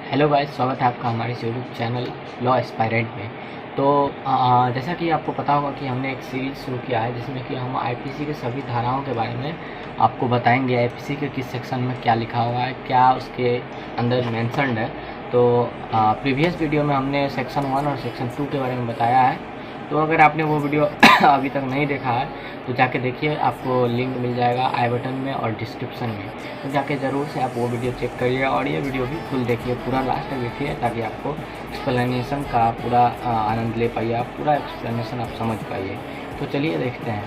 Hello guys, स्वागत है आपका हमारे इस यूट्यूब चैनल लॉ एस्पायरेंट में। तो जैसा कि आपको पता होगा कि हमने एक सीरीज़ शुरू किया है जिसमें कि हम आईपीसी के सभी धाराओं के बारे में आपको बताएंगे। आईपीसी के किस सेक्शन में क्या लिखा हुआ है, क्या उसके अंदर मेंशन्ड है। तो प्रीवियस वीडियो में हमने सेक्शन 1 और सेक्शन 2 के बारे में बताया है। तो अगर आपने वो वीडियो अभी तक नहीं देखा है तो जाके देखिए, आपको लिंक मिल जाएगा आई बटन में और डिस्क्रिप्शन में। तो जाके ज़रूर से आप वो वीडियो चेक करिए और ये वीडियो भी फुल देखिए, पूरा लास्ट तक देखिए, ताकि आपको एक्सप्लेनेशन का पूरा आनंद ले पाइए, आप पूरा एक्सप्लेनेशन आप समझ पाइए। तो चलिए देखते हैं।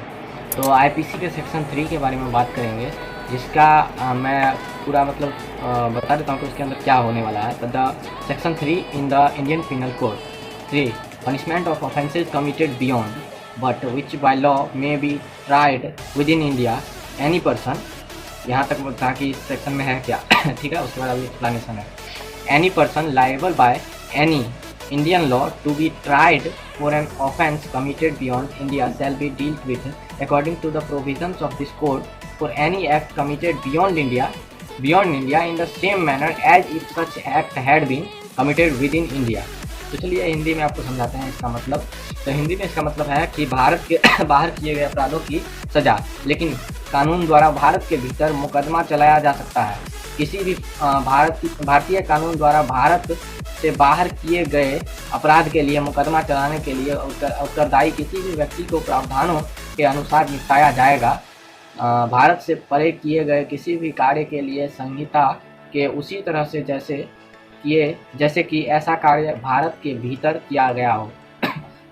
तो आईपीसी के सेक्शन 3 के बारे में बात करेंगे, जिसका मैं पूरा मतलब बता देता हूँ कि उसके अंदर क्या होने वाला है। The section 3 in the Indian penal code 3 punishment of offences committed beyond but which by law may be tried within India any person। यहाँ तक बता कि इस सेक्शन में है क्या ठीक है, उसके बाद अभी एक्सप्लेनेशन है। Any person liable by any Indian law to be tried for an offence committed beyond India shall be dealt with according to the provisions of this code for any act committed beyond India in the same manner as if such act had been committed within India. तो चलिए हिंदी में आपको समझाते हैं इसका मतलब। तो हिंदी में इसका मतलब है कि भारत के बाहर किए गए अपराधों की सज़ा, लेकिन कानून द्वारा भारत के भीतर मुकदमा चलाया जा सकता है। किसी भी भारतीय कानून द्वारा भारत से बाहर किए गए अपराध के लिए मुकदमा चलाने के लिए उत्तरदायी किसी भी व्यक्ति को प्रावधानों के अनुसार निपटाया जाएगा। भारत से परे किए गए किसी भी कार्य के लिए संहिता के उसी तरह से जैसे कि ऐसा कार्य भारत के भीतर किया गया हो।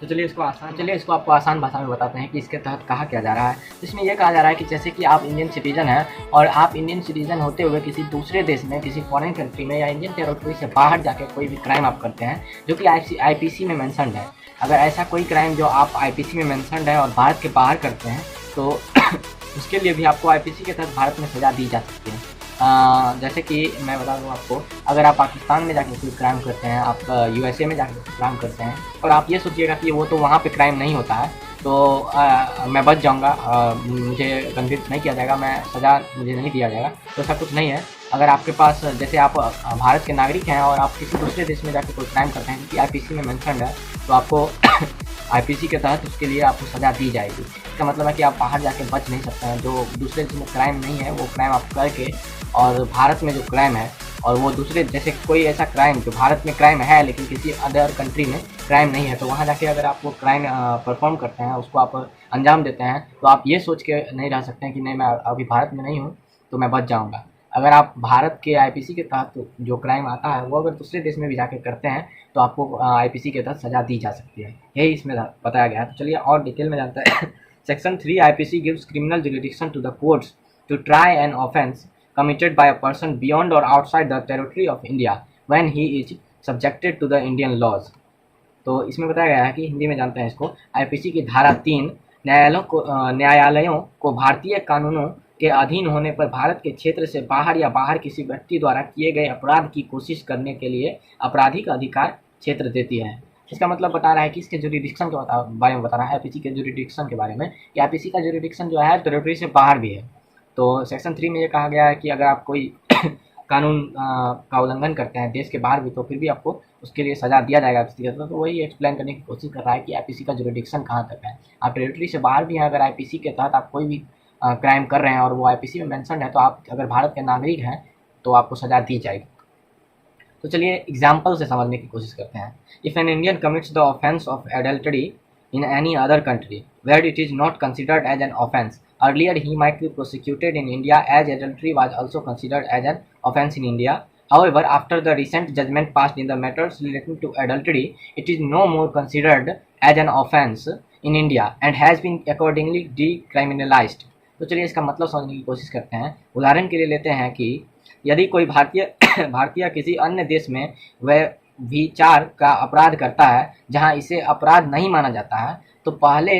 तो चलिए इसको आपको आसान भाषा में बताते हैं कि इसके तहत कहा क्या जा रहा है। इसमें यह कहा जा रहा है कि जैसे कि आप इंडियन सिटीजन हैं और आप इंडियन सिटीजन होते हुए किसी दूसरे देश में, किसी फॉरेन कंट्री में या इंडियन टेरिटरी से बाहर जाके कोई भी क्राइम आप करते हैं जो कि आईपीसी में मेंशन्ड है। अगर ऐसा कोई क्राइम जो आप आईपीसी में मेंशन्ड है और भारत के बाहर करते हैं तो उसके लिए भी आपको आईपीसी के तहत भारत में सज़ा दी जा सकती है। जैसे कि मैं बता दूं आपको, अगर आप पाकिस्तान में जाके कोई क्राइम करते हैं, आप यूएसए में जाके क्राइम करते हैं और आप ये सोचिएगा कि वो तो वहाँ पे क्राइम नहीं होता है तो मैं बच जाऊँगा, मुझे कन्विक्ट नहीं किया जाएगा, मैं सज़ा मुझे नहीं दिया जाएगा, तो ऐसा कुछ नहीं है। अगर आपके पास, जैसे आप भारत के नागरिक हैं और आप किसी दूसरे देश में जाके कोई क्राइम करते हैं क्योंकि आईपीसी में मेंशन्ड है, तो आपको आईपीसी के तहत उसके लिए आपको सज़ा दी जाएगी। इसका मतलब है कि आप बाहर जाके बच नहीं सकते हैं। जो दूसरे देश में क्राइम नहीं है वो क्राइम आप करके, और भारत में जो क्राइम है और वो दूसरे, जैसे कोई ऐसा क्राइम जो भारत में क्राइम है लेकिन किसी अदर कंट्री में क्राइम नहीं है, तो वहाँ जाके अगर आप वो क्राइम परफॉर्म करते हैं, उसको आप अंजाम देते हैं, तो आप ये सोच के नहीं रह सकते हैं कि नहीं मैं अभी भारत में नहीं हूँ तो मैं बच जाऊँगा। अगर आप भारत के आईपीसी के तहत जो क्राइम आता है वो अगर दूसरे देश में भी जाके करते हैं तो आपको आईपीसी के तहत सज़ा दी जा सकती है। यही इसमें बताया गया है। तो चलिए और डिटेल में जानते हैं। Section 3 IPC gives criminal jurisdiction to the courts to try an offence committed by a person beyond or outside the territory of India when he is subjected to the Indian laws। तो इसमें बताया गया है कि हिंदी में जानते हैं इसको। आईपीसी की धारा 3 न्यायालयों को भारतीय कानूनों के अधीन होने पर भारत के क्षेत्र से बाहर या बाहर किसी व्यक्ति द्वारा किए गए अपराध की कोशिश करने के लिए आपराधिक अधिकार क्षेत्र देती है। इसका मतलब बता रहा है कि इसके जुरिडिक्शन के बारे में बता रहा है, आईपीसी के जुरिडिक्शन के बारे में, कि आईपीसी का जुरिडिक्शन जो है टेरिटरी से बाहर भी है। तो सेक्शन 3 में ये कहा गया है कि अगर आप कोई कानून का उल्लंघन करते हैं देश के बाहर भी, तो फिर भी आपको उसके लिए सज़ा दिया जाएगा आईपीसी के तहत। तो वही एक्सप्लेन करने की कोशिश कर रहा है कि आईपीसी का जुरिडिक्शन कहाँ तक है। आप टेरिटरी से बाहर भी हैं, अगर आईपीसी के तहत आप कोई भी क्राइम कर रहे हैं और वो आईपीसी में मेंशन्ड है, तो आप अगर भारत के नागरिक हैं तो आपको सज़ा दी जाएगी। तो चलिए एग्जाम्पल से समझने की कोशिश करते हैं। If an Indian commits the offence of adultery in any other country where it is not considered as an offence, earlier he might be prosecuted in India as adultery was also considered as an offence in India. However, after the recent judgment passed in the matters relating to adultery, it is no more considered as an offence in India and has been accordingly decriminalized। तो चलिए इसका मतलब समझने की कोशिश करते हैं। उदाहरण के लिए लेते हैं कि यदि कोई भारतीय किसी अन्य देश में वह विचार का अपराध करता है जहां इसे अपराध नहीं माना जाता है, तो पहले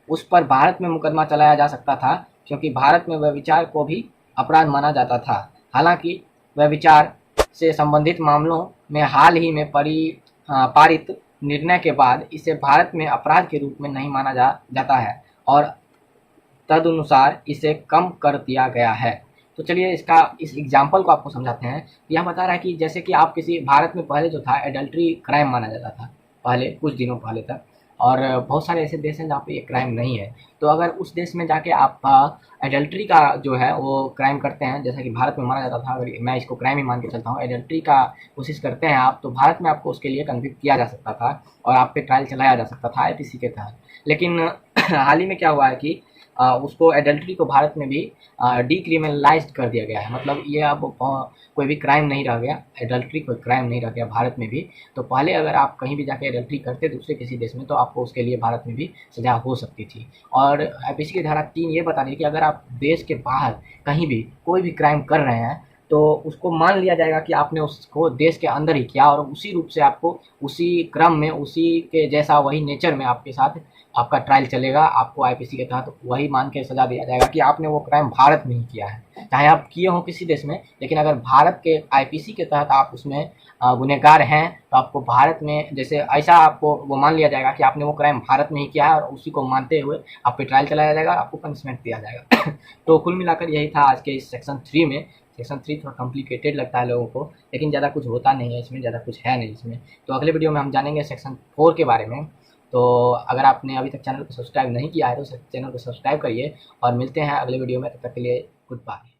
उस पर भारत में मुकदमा चलाया जा सकता था क्योंकि भारत में वह विचार को भी अपराध माना जाता था। हालांकि वह विचार से संबंधित मामलों में हाल ही में पारित निर्णय के बाद इसे भारत में अपराध के रूप में नहीं माना जाता है और तदनुसार इसे कम कर दिया गया है। तो चलिए इस एग्जाम्पल को आपको समझाते हैं। यह बता रहा है कि जैसे कि आप किसी भारत में पहले जो था एडल्ट्री क्राइम माना जाता था पहले, कुछ दिनों पहले तक, और बहुत सारे ऐसे देश हैं जहाँ पे ये क्राइम नहीं है। तो अगर उस देश में जाके आप एडल्ट्री का जो है वो क्राइम करते हैं, जैसा कि भारत में माना जाता था, अगर मैं इसको क्राइम ही मान के चलता हूँ, एडल्ट्री का कोशिश करते हैं आप, तो भारत में आपको उसके लिए कन्विक्ट किया जा सकता था और आप पे ट्रायल चलाया जा सकता था आईपीसी के तहत। लेकिन हाल ही में क्या हुआ है कि उसको एडल्ट्री को भारत में भी डीक्रिमिनलाइज्ड कर दिया गया है। मतलब ये अब कोई भी क्राइम नहीं रह गया, एडल्ट्री कोई क्राइम नहीं रह गया भारत में भी। तो पहले अगर आप कहीं भी जाके एडल्ट्री करते दूसरे किसी देश में, तो आपको उसके लिए भारत में भी सजा हो सकती थी। और आईपीसी की धारा 3 ये बता रही है कि अगर आप देश के बाहर कहीं भी कोई भी क्राइम कर रहे हैं, तो उसको मान लिया जाएगा कि आपने उसको देश के अंदर ही किया, और उसी रूप से आपको उसी क्रम में, उसी के जैसा, वही नेचर में आपके साथ आपका ट्रायल चलेगा। आपको आईपीसी के तहत वही मान के सजा दिया जाएगा कि आपने वो क्राइम भारत में ही किया है, चाहे आप किए हों किसी देश में। लेकिन अगर भारत के आईपीसी के तहत आप उसमें गुनहगार हैं, तो आपको भारत में, जैसे ऐसा आपको वो मान लिया जाएगा कि आपने वो क्राइम भारत में ही किया है, और उसी को मानते हुए आप पे ट्रायल चलाया जाएगा और आपको पनिशमेंट दिया जाएगा। तो कुल मिलाकर यही था आज के इस सेक्शन 3 में। सेक्शन 3 थोड़ा कॉम्प्लिकेटेड लगता है लोगों को, लेकिन ज़्यादा कुछ होता नहीं है इसमें, ज़्यादा कुछ है नहीं इसमें। तो अगले वीडियो में हम जानेंगे सेक्शन 4 के बारे में। तो अगर आपने अभी तक चैनल को सब्सक्राइब नहीं किया है तो चैनल को सब्सक्राइब करिए, और मिलते हैं अगले वीडियो में। तब तक के लिए गुड बाय।